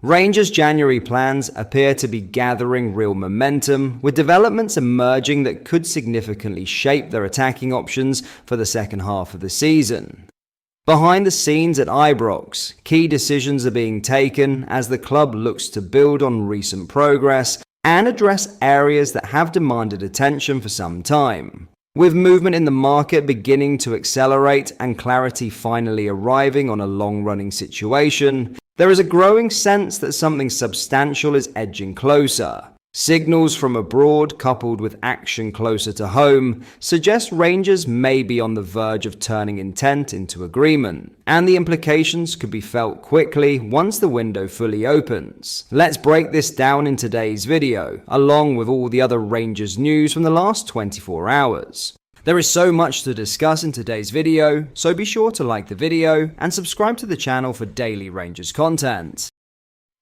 Rangers' January plans appear to be gathering real momentum, with developments emerging that could significantly shape their attacking options for the second half of the season. Behind the scenes at Ibrox, key decisions are being taken as the club looks to build on recent progress and address areas that have demanded attention for some time. With movement in the market beginning to accelerate and clarity finally arriving on a long-running situation, there is a growing sense that something substantial is edging closer. Signals from abroad, coupled with action closer to home, suggest Rangers may be on the verge of turning intent into agreement, and the implications could be felt quickly once the window fully opens. Let's break this down in today's video, along with all the other Rangers news from the last 24 hours. There is so much to discuss in today's video, so be sure to like the video and subscribe to the channel for daily Rangers content.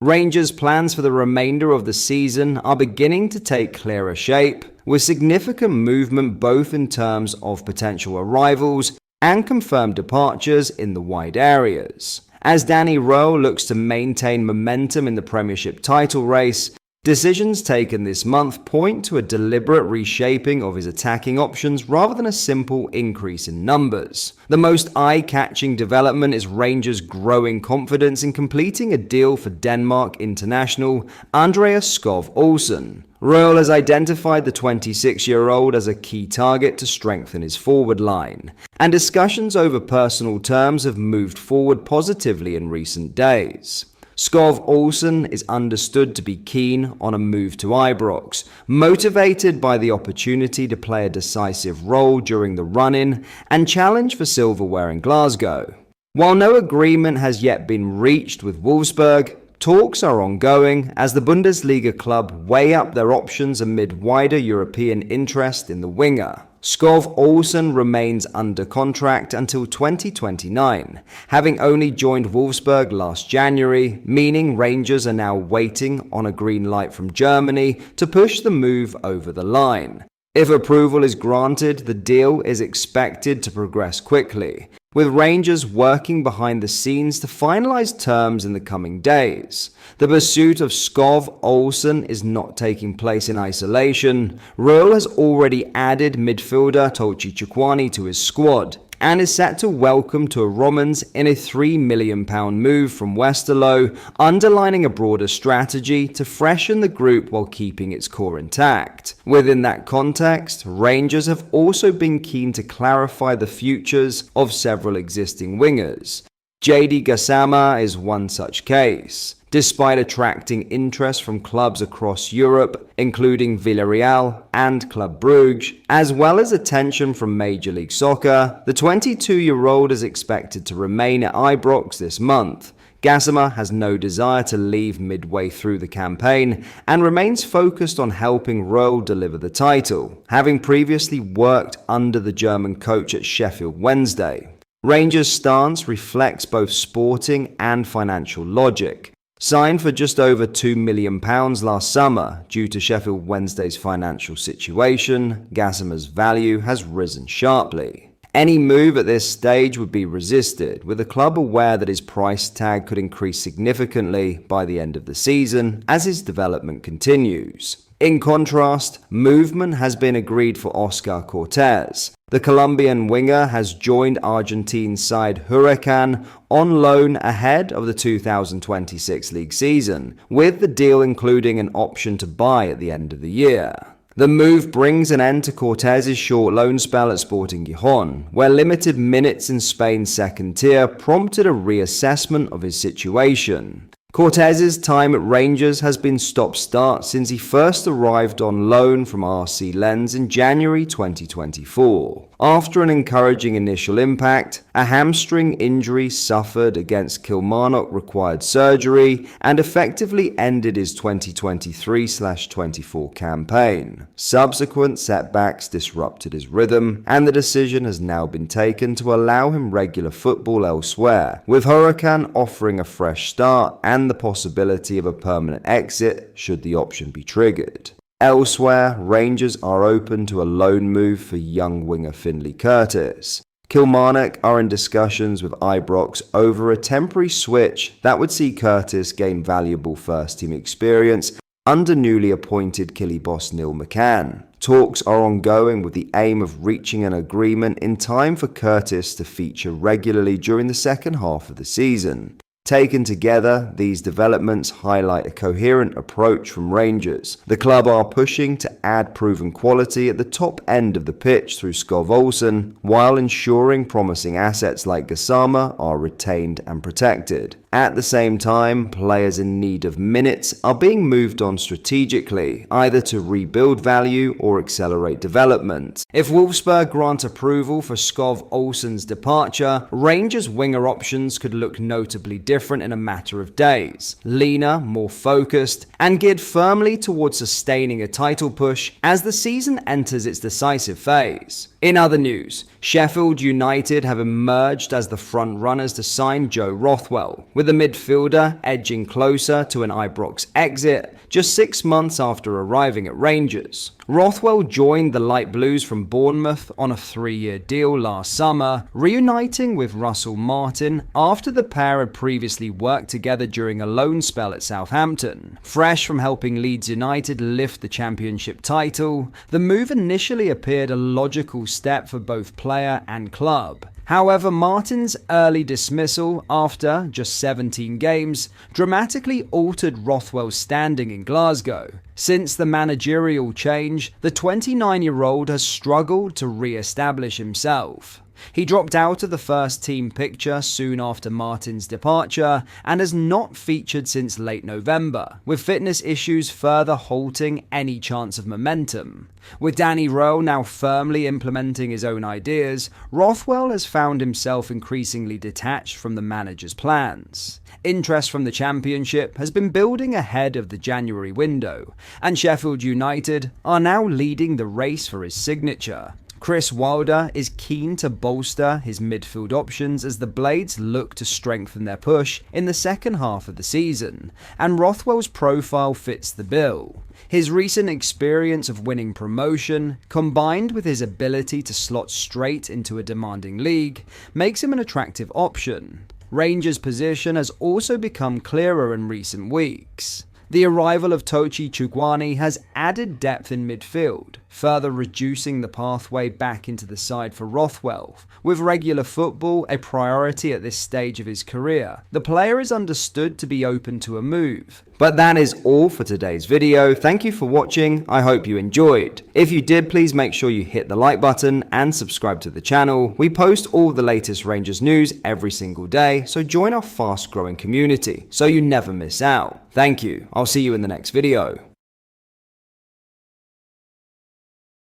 Rangers' plans for the remainder of the season are beginning to take clearer shape, with significant movement both in terms of potential arrivals and confirmed departures in the wide areas. As Danny Rowe looks to maintain momentum in the Premiership title race, decisions taken this month point to a deliberate reshaping of his attacking options rather than a simple increase in numbers. The most eye-catching development is Rangers' growing confidence in completing a deal for Denmark international Andreas Skov Olsen. Rothwell has identified the 26-year-old as a key target to strengthen his forward line, and discussions over personal terms have moved forward positively in recent days. Skov Olsen is understood to be keen on a move to Ibrox, motivated by the opportunity to play a decisive role during the run-in and challenge for silverware in Glasgow. While no agreement has yet been reached with Wolfsburg, talks are ongoing as the Bundesliga club weigh up their options amid wider European interest in the winger. Skov Olsen remains under contract until 2029, having only joined Wolfsburg last January, meaning Rangers are now waiting on a green light from Germany to push the move over the line. If approval is granted, the deal is expected to progress quickly, with Rangers working behind the scenes to finalize terms in the coming days. The pursuit of Skov Olsen is not taking place in isolation. Rothwell has already added midfielder Tochi Chukwani to his squad, and is set to welcome to Romans in a £3 million move from Westerlo, underlining a broader strategy to freshen the group while keeping its core intact. Within that context, Rangers have also been keen to clarify the futures of several existing wingers. JD Gasama is one such case. Despite attracting interest from clubs across Europe, including Villarreal and Club Brugge, as well as attention from Major League Soccer, the 22-year-old is expected to remain at Ibrox this month. Gasama has no desire to leave midway through the campaign and remains focused on helping Rothwell deliver the title, having previously worked under the German coach at Sheffield Wednesday. Rangers' stance reflects both sporting and financial logic. Signed for just over £2 million last summer, due to Sheffield Wednesday's financial situation, Gasama's value has risen sharply. Any move at this stage would be resisted, with the club aware that his price tag could increase significantly by the end of the season as his development continues. In contrast, movement has been agreed for Oscar Cortez. The Colombian winger has joined Argentine side Huracan on loan ahead of the 2026 league season, with the deal including an option to buy at the end of the year. The move brings an end to Cortez's short loan spell at Sporting Gijón, where limited minutes in Spain's second tier prompted a reassessment of his situation. Cortez's time at Rangers has been stop-start since he first arrived on loan from RC Lens in January 2024. After an encouraging initial impact, a hamstring injury suffered against Kilmarnock required surgery and effectively ended his 2023/24 campaign. Subsequent setbacks disrupted his rhythm, and the decision has now been taken to allow him regular football elsewhere, with Huracan offering a fresh start and the possibility of a permanent exit should the option be triggered. Elsewhere, Rangers are open to a loan move for young winger Finlay Curtis. Kilmarnock are in discussions with Ibrox over a temporary switch that would see Cortez gain valuable first-team experience under newly appointed Killie boss Neil McCann. Talks are ongoing with the aim of reaching an agreement in time for Cortez to feature regularly during the second half of the season. Taken together, these developments highlight a coherent approach from Rangers. The club are pushing to add proven quality at the top end of the pitch through Skov Olsen, while ensuring promising assets like Gasama are retained and protected. At the same time, players in need of minutes are being moved on strategically, either to rebuild value or accelerate development. If Wolfsburg grant approval for Skov Olsen's departure, Rangers' winger options could look notably different in a matter of days. Leaner, more focused, and geared firmly towards sustaining a title push as the season enters its decisive phase. In other news, Sheffield United have emerged as the front runners to sign Joe Rothwell, with the midfielder edging closer to an Ibrox exit just 6 months after arriving at Rangers. Rothwell joined the Light Blues from Bournemouth on a 3-year deal last summer, reuniting with Russell Martin after the pair had previously worked together during a loan spell at Southampton. Fresh from helping Leeds United lift the Championship title, the move initially appeared a logical step for both player and club. However, Martin's early dismissal after just 17 games dramatically altered Rothwell's standing in Glasgow. Since the managerial change, the 29-year-old has struggled to re-establish himself. He dropped out of the first team picture soon after Martin's departure and has not featured since late November, with fitness issues further halting any chance of momentum. With Danny Rowe now firmly implementing his own ideas, Rothwell has found himself increasingly detached from the manager's plans. Interest from the Championship has been building ahead of the January window, and Sheffield United are now leading the race for his signature. Chris Wilder is keen to bolster his midfield options as the Blades look to strengthen their push in the second half of the season, and Rothwell's profile fits the bill. His recent experience of winning promotion, combined with his ability to slot straight into a demanding league, makes him an attractive option. Rangers' position has also become clearer in recent weeks. The arrival of Tochi Chugwani has added depth in midfield, further reducing the pathway back into the side for Rothwell. With regular football a priority at this stage of his career, the player is understood to be open to a move. But that is all for today's video. Thank you for watching. I hope you enjoyed. If you did, please make sure you hit the like button and subscribe to the channel. We post all the latest Rangers news every single day, so join our fast growing community so you never miss out. Thank you. I'll see you in the next video.